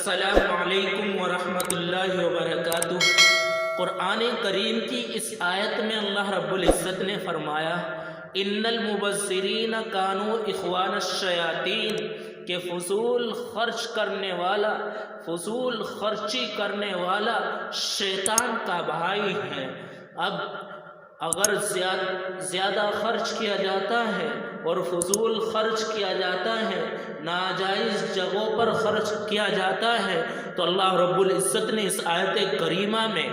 السلام علیکم ورحمۃ اللہ وبرکاتہ۔ قرآن کریم کی اس آیت میں اللہ رب العزت نے فرمایا ان المبذرین کانوا اخوان الشیاطین، کہ فضول خرچ کرنے والا، فضول خرچی کرنے والا شیطان کا بھائی ہے۔ اب اگر زیادہ خرچ کیا جاتا ہے اور فضول خرچ کیا جاتا ہے، ناجائز جگہوں پر خرچ کیا جاتا ہے، تو اللہ رب العزت نے اس آیت کریمہ میں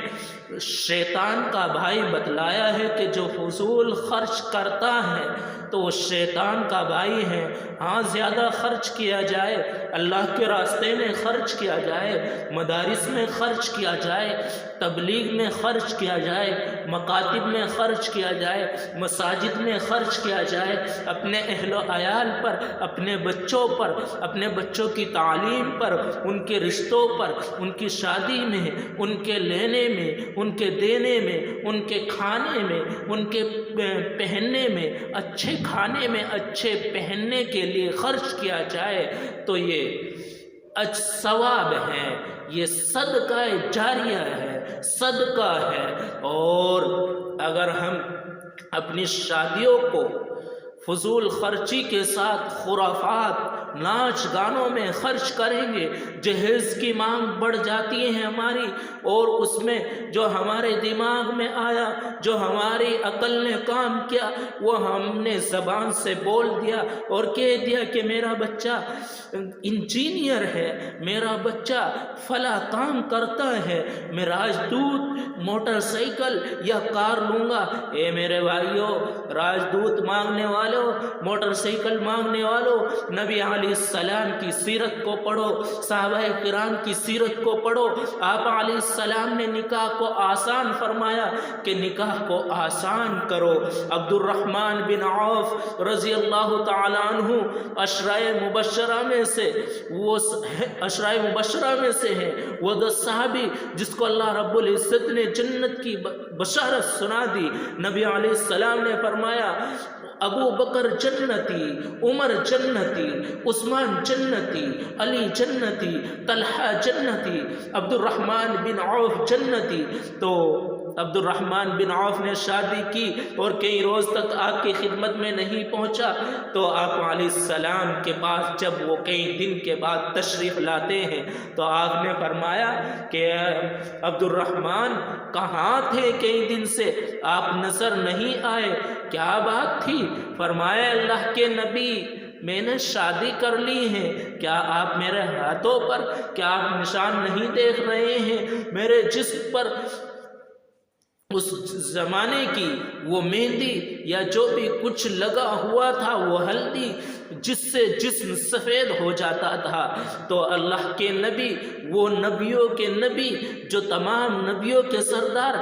شیطان کا بھائی بتلایا ہے کہ جو فضول خرچ کرتا ہے تو وہ شیطان کا بھائی ہے۔ ہاں، زیادہ خرچ کیا جائے، اللہ کے راستے میں خرچ کیا جائے، مدارس میں خرچ کیا جائے، تبلیغ میں خرچ کیا جائے، مکاتب میں خرچ کیا جائے، مساجد میں خرچ کیا جائے، اپنے اہل و عیال پر، اپنے بچوں پر، اپنے بچوں کی تعلیم پر، ان کے رشتوں پر، ان کی شادی میں، ان کے لینے میں، ان کے دینے میں، ان کے کھانے میں، ان کے پہننے میں، اچھے کھانے میں، اچھے پہننے کے لیے خرچ کیا جائے تو یہ ثواب ہے، یہ صدقہ جاریہ ہے، صدقہ ہے۔ اور اگر ہم اپنی شادیوں کو فضول خرچی کے ساتھ خرافات، ناچ گانوں میں خرچ کریں گے، جہیز کی مانگ بڑھ جاتی ہے ہماری، اور اس میں جو ہمارے دماغ میں آیا، جو ہماری عقل نے کام کیا، وہ ہم نے زبان سے بول دیا اور کہہ دیا کہ میرا بچہ انجینئر ہے، میرا بچہ فلاں کام کرتا ہے، میں راجدوت موٹر سائیکل یا کار لوں گا۔ اے میرے بھائیوں، راجدوت مانگنے والوں، موٹر سائیکل مانگنے والوں، نبی علیہ السلام کی سیرت کو پڑھو، صحابہ کرام کی سیرت کو پڑھو۔ آپ علیہ السلام نے نکاح کو آسان فرمایا کہ نکاح کو آسان کرو۔ عبد الرحمن بن عوف رضی اللہ تعالیٰ عنہ عشرۂ مبشرہ میں سے، وہ عشرۂ مبشرہ میں سے ہیں، وہ 10 صحابی جس کو اللہ رب العزت نے جنت کی بشارت سنا دی۔ نبی علیہ السلام نے فرمایا ابو بکر جنتی، عمر جنتی، عثمان جنتی، علی جنتی، طلحہ جنتی، عبد الرحمن بن عوف جنتی۔ تو عبد الرحمن بن عوف نے شادی کی اور کئی روز تک آپ کی خدمت میں نہیں پہنچا، تو آپ علیہ السلام کے پاس جب وہ کئی دن کے بعد تشریف لاتے ہیں تو آپ نے فرمایا کہ عبد الرحمن کہاں تھے کئی دن سے، آپ نظر نہیں آئے، کیا بات تھی؟ فرمایا اللہ کے نبی، میں نے شادی کر لی ہے، کیا آپ میرے ہاتھوں پر، کیا آپ نشان نہیں دیکھ رہے ہیں؟ میرے جسم پر اس زمانے کی وہ مہندی یا جو بھی کچھ لگا ہوا تھا، وہ ہلدی جس سے جسم سفید ہو جاتا تھا۔ تو اللہ کے نبی، وہ نبیوں کے نبی جو تمام نبیوں کے سردار،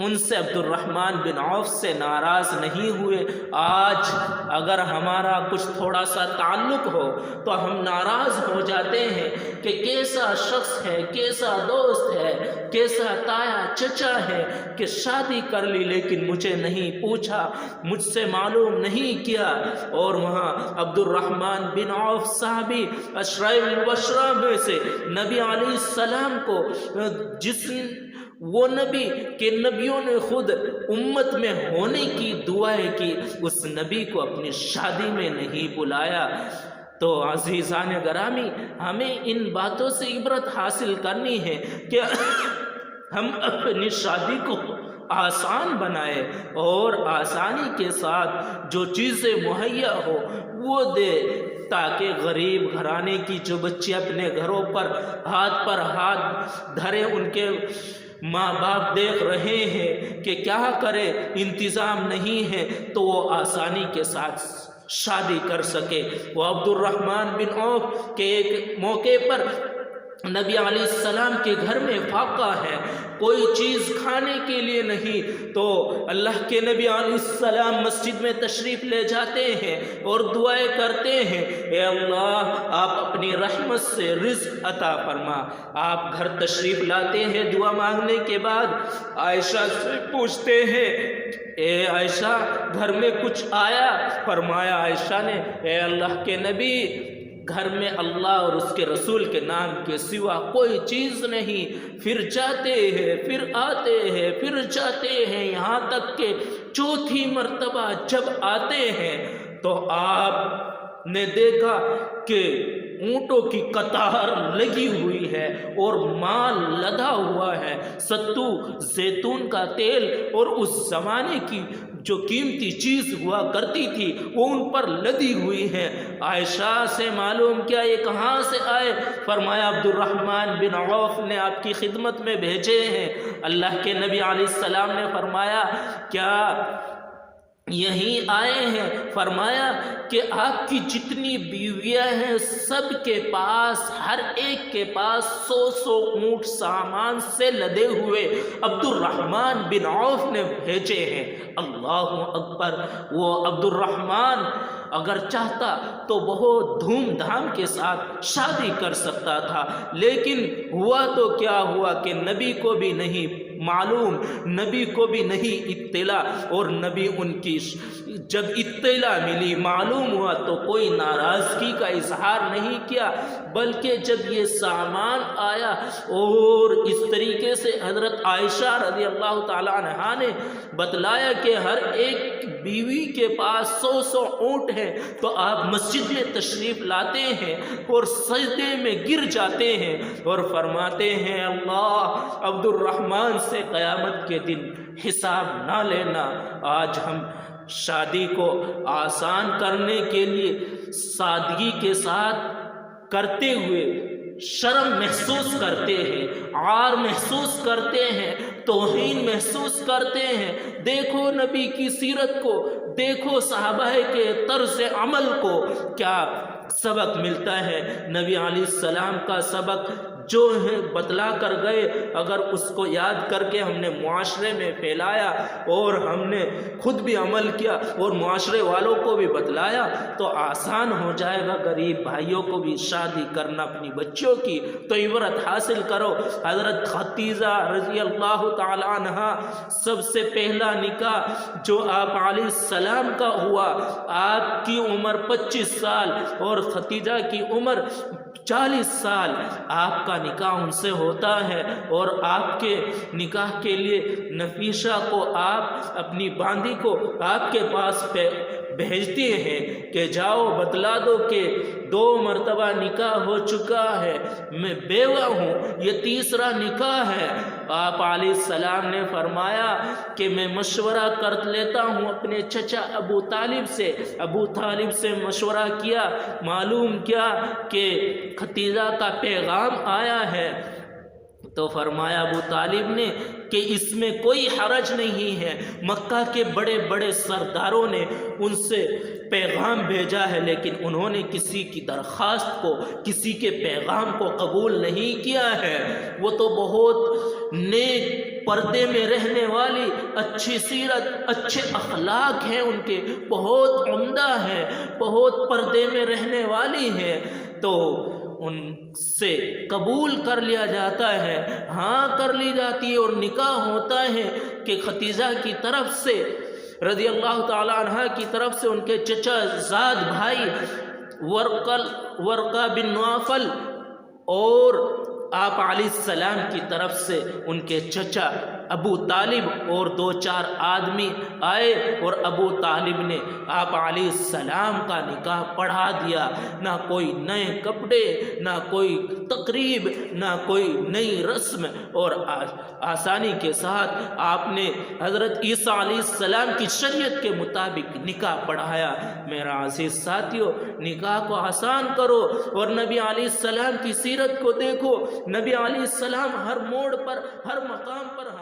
ان سے عبد الرحمن بن عوف سے ناراض نہیں ہوئے۔ آج اگر ہمارا کچھ تھوڑا سا تعلق ہو تو ہم ناراض ہو جاتے ہیں کہ کیسا شخص ہے، کیسا دوست ہے، کیسا تایا چچا ہے کہ شادی کر لی لیکن مجھے نہیں پوچھا، مجھ سے معلوم نہیں کیا۔ اور وہاں عبد الرحمن بن عوف صحابی عشرۂ مبشرہ میں سے، نبی علیہ السلام کو جس وہ نبی کہ نبیوں نے خود امت میں ہونے کی دعائیں کی، اس نبی کو اپنی شادی میں نہیں بلایا۔ تو عزیزان گرامی، ہمیں ان باتوں سے عبرت حاصل کرنی ہے کہ ہم اپنی شادی کو آسان بنائے اور آسانی کے ساتھ جو چیزیں مہیا ہو وہ دے، تاکہ غریب گھرانے کی جو بچے اپنے گھروں پر ہاتھ دھرے، ان کے ماں باپ دیکھ رہے ہیں کہ کیا کرے، انتظام نہیں ہے، تو وہ آسانی کے ساتھ شادی کر سکے۔ وہ عبد الرحمن بن عوف کے ایک موقع پر نبی علیہ السلام کے گھر میں فاقہ ہے، کوئی چیز کھانے کے لیے نہیں، تو اللہ کے نبی علیہ السلام مسجد میں تشریف لے جاتے ہیں اور دعائیں کرتے ہیں، اے اللہ آپ اپنی رحمت سے رزق عطا فرما۔ آپ گھر تشریف لاتے ہیں، دعا مانگنے کے بعد عائشہ سے پوچھتے ہیں، اے عائشہ گھر میں کچھ آیا؟ فرمایا عائشہ نے، اے اللہ کے نبی گھر میں اللہ اور اس کے رسول کے نام کے سوا کوئی چیز نہیں، پھر جاتے ہیں، پھر آتے ہیں، پھر جاتے ہیں، یہاں تک کہ چوتھی مرتبہ جب آتے ہیں تو آپ نے دیکھا کہ اونٹوں کی قطار لگی ہوئی ہے اور مال لدا ہوا ہے، ستو زیتون کا تیل اور اس زمانے کی جو قیمتی چیز ہوا کرتی تھی وہ ان پر لدی ہوئی ہے۔ عائشہ سے معلوم کیا یہ کہاں سے آئے؟ فرمایا عبد الرحمن بن عوف نے آپ کی خدمت میں بھیجے ہیں۔ اللہ کے نبی علیہ السلام نے فرمایا کیا یہی آئے ہیں؟ فرمایا کہ آپ کی جتنی بیویاں ہیں سب کے پاس، ہر ایک کے پاس 100 اونٹ سامان سے لدے ہوئے عبد الرحمن بن عوف نے بھیجے ہیں۔ اللہ اکبر! وہ عبد الرحمن اگر چاہتا تو بہت دھوم دھام کے ساتھ شادی کر سکتا تھا، لیکن ہوا تو کیا ہوا کہ نبی کو بھی نہیں معلوم، نبی کو بھی نہیں اطلاع، اور نبی ان کی جب اطلاع ملی، معلوم ہوا تو کوئی ناراضگی کا اظہار نہیں کیا، بلکہ جب یہ سامان آیا اور اس طریقے سے حضرت عائشہ رضی اللہ تعالیٰ عنہا نے بتلایا کہ ہر ایک بیوی کے پاس 100 اونٹ ہیں، تو آپ مسجد میں تشریف لاتے ہیں اور سجدے میں گر جاتے ہیں اور فرماتے ہیں اللہ عبد الرحمن سے قیامت کے دن حساب نہ لینا۔ آج ہم شادی کو آسان کرنے کے لیے سادگی کے ساتھ کرتے ہوئے شرم محسوس کرتے ہیں، عار محسوس کرتے ہیں، توہین محسوس کرتے ہیں۔ دیکھو نبی کی سیرت کو، دیکھو صحابہ کے طرز عمل کو، کیا سبق ملتا ہے۔ نبی علیہ السلام کا سبق جو ہے بتلا کر گئے، اگر اس کو یاد کر کے ہم نے معاشرے میں پھیلایا اور ہم نے خود بھی عمل کیا اور معاشرے والوں کو بھی بتلایا تو آسان ہو جائے گا۔ غریب بھائیوں کو بھی شادی کرنا اپنی بچوں کی، تو عبرت حاصل کرو۔ حضرت خدیجہ رضی اللہ تعالی عنہا سب سے پہلا نکاح جو آپ علیہ السلام کا ہوا، آپ کی عمر 25 سال اور خدیجہ کی عمر 40 سال، آپ کا نکاح ان سے ہوتا ہے، اور آپ کے نکاح کے لیے نفیسہ کو آپ اپنی باندی کو آپ کے پاس بھیجتے ہیں کہ جاؤ بتلا دو کہ 2 مرتبہ نکاح ہو چکا ہے، میں بیوہ ہوں، یہ تیسرا نکاح ہے۔ آپ علیہ السلام نے فرمایا کہ میں مشورہ کر لیتا ہوں اپنے چچا ابو طالب سے۔ ابو طالب سے مشورہ کیا، معلوم کیا کہ خدیجہ کا پیغام آیا ہے، تو فرمایا ابو طالب نے کہ اس میں کوئی حرج نہیں ہے، مکہ کے بڑے بڑے سرداروں نے ان سے پیغام بھیجا ہے، لیکن انہوں نے کسی کی درخواست کو، کسی کے پیغام کو قبول نہیں کیا ہے۔ وہ تو بہت نیک، پردے میں رہنے والی، اچھی سیرت، اچھے اخلاق ہیں ان کے، بہت عمدہ ہیں، بہت پردے میں رہنے والی ہیں، تو ان سے قبول کر لیا جاتا ہے، ہاں کر لی جاتی ہے، اور نکاح ہوتا ہے کہ خدیجہ کی طرف سے رضی اللہ تعالی عنہ کی طرف سے ان کے چچا زاد بھائی ورقہ بن نوفل اور آپ علیہ السلام کی طرف سے ان کے چچا ابو طالب اور 2-4 آدمی آئے، اور ابو طالب نے آپ علیہ السلام کا نکاح پڑھا دیا۔ نہ کوئی نئے کپڑے، نہ کوئی تقریب، نہ کوئی نئی رسم، اور آسانی کے ساتھ آپ نے حضرت عیسیٰ علیہ السلام کی شریعت کے مطابق نکاح پڑھایا۔ میرا عزیز ساتھیو، نکاح کو آسان کرو اور نبی علیہ السلام کی سیرت کو دیکھو۔ نبی علیہ السلام ہر موڑ پر، ہر مقام پر